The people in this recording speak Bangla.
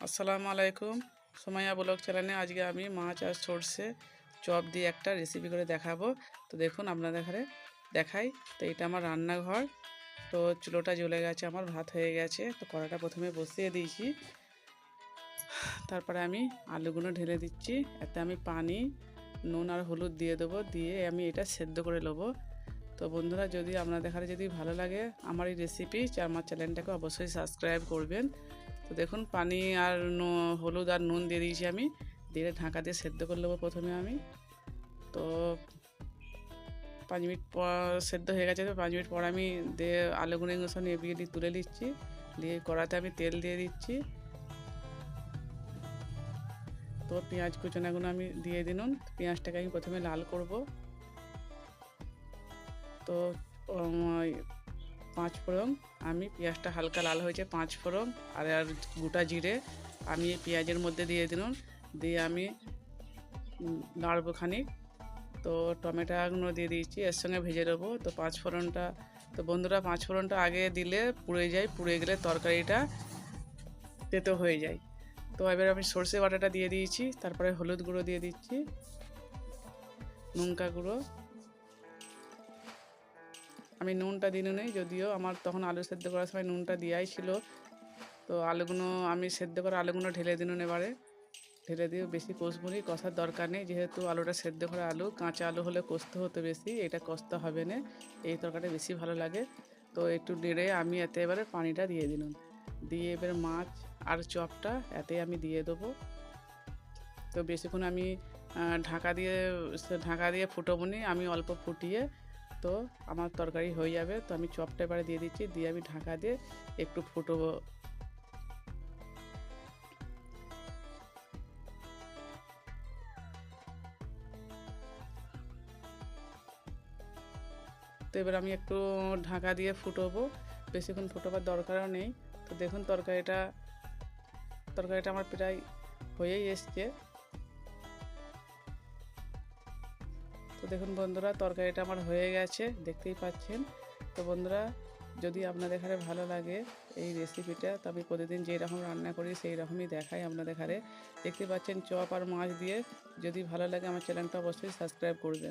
আসসালামু আলাইকুম। সোমাইয়া ব্লগ চ্যানেলে আজকে আমি মাছ আর সর্ষে চপ দিয়ে একটা রেসিপি করে দেখাবো। তো দেখুন আপনাদের ঘরে দেখাই। তো এটা আমার রান্নাঘর। তো চুলোটা জ্বলে গেছে, আমার ভাত হয়ে গেছে। তো কড়াটা প্রথমে বসিয়ে দিয়েছি, তারপরে আমি আলুগুলো ঢেলে দিচ্ছি। এতে আমি পানি, নুন আর হলুদ দিয়ে দেবো, দিয়ে আমি এটা সেদ্ধ করে নেবো। তো বন্ধুরা, যদি আপনাদের ঘরে যদি ভালো লাগে আমার এই রেসিপি, আমার চ্যানেলটাকে অবশ্যই সাবস্ক্রাইব করবেন। তো দেখুন পানি আর হলুদ আর নুন দিয়ে দিয়েছি আমি, দিয়ে ঢাকা দিয়ে সেদ্ধ করে নেবো প্রথমে আমি। তো 5 মিনিট পর সেদ্ধ হয়ে গেছে। তো 5 মিনিট পর আমি দিয়ে আলুগুলো সব নেবিয়ে দিয়ে তুলে নিচ্ছি, দিয়ে কড়াতে আমি তেল দিয়ে দিচ্ছি। তো পেঁয়াজ কুচনাগুলো আমি দিয়ে দিন। পেঁয়াজটাকে আমি প্রথমে লাল করব। তো 5 ফোড়ন, আমি পেঁয়াজটা হালকা লাল হয়েছে, 5 ফোড়ন আর গোটা জিরে আমি এই পেঁয়াজের মধ্যে দিয়ে দিলাম। দিয়ে আমি নাড়বো খানিক। তো টমেটোগুলো দিয়ে দিয়েছি, এর সঙ্গে ভেজে নেবো। তো 5 ফোড়নটা, তো বন্ধুরা 5 ফোড়নটা আগে দিলে পুড়ে যায়, পুড়ে গেলে তরকারিটা তেতো হয়ে যায়। তো এবার আমি সর্ষে বাটাটা দিয়ে দিয়েছি, তারপরে হলুদ গুঁড়ো দিয়ে দিচ্ছি, লঙ্কা গুঁড়ো। আমি নুনটা দিনও নেই, যদিও আমার তখন আলু সেদ্ধ করার সময় নুনটা দেওয়াই ছিল। তো আলুগুলো আমি সেদ্ধ করে আলুগুলো ঢেলে দিন, এবারে ঢেলে দিয়ে বেশি কষবনি, কষার দরকার নেই, যেহেতু আলুটা সেদ্ধ করা আলু। কাঁচা আলু হলে কষতে হতো বেশি, এটা কষতে হবে না, এই তরকারিটা বেশি ভালো লাগে। তো একটু নেড়ে আমি এতে এবারে পানিটা দিয়ে দিলাম, দিয়ে এবার মাছ আর চপটা এতে আমি দিয়ে দেবো। তো বেশিক্ষণ আমি ঢাকা দিয়ে ফুটবো নি, আমি অল্প ফুটিয়ে তো আমার তরকারি হয়ে যাবে। তো আমি চপটা এবারে দিয়ে দিচ্ছি, দিয়ে আমি ঢাকা দিয়ে একটু ফুটবো। তো এবার আমি একটু ঢাকা দিয়ে ফুটবো, বেশিক্ষণ ফুটবার দরকারও নেই। তো দেখুন তরকারিটা আমার প্রায় হয়েই এসছে। তো দেখুন বন্ধুরা, তরকারিটা আমার হয়ে গেছে, দেখতেই পাচ্ছেন। তো বন্ধুরা, যদি আপনাদের ঘরে ভালো লাগে এই রেসিপিটা, তো আমি প্রতিদিন যেই রকম রান্না করি সেই রকমই দেখাই আপনাদের ঘরে। দেখতে পাচ্ছেন চপ আর মাছ দিয়ে। যদি ভালো লাগে আমার চ্যানেলটা অবশ্যই সাবস্ক্রাইব করবেন।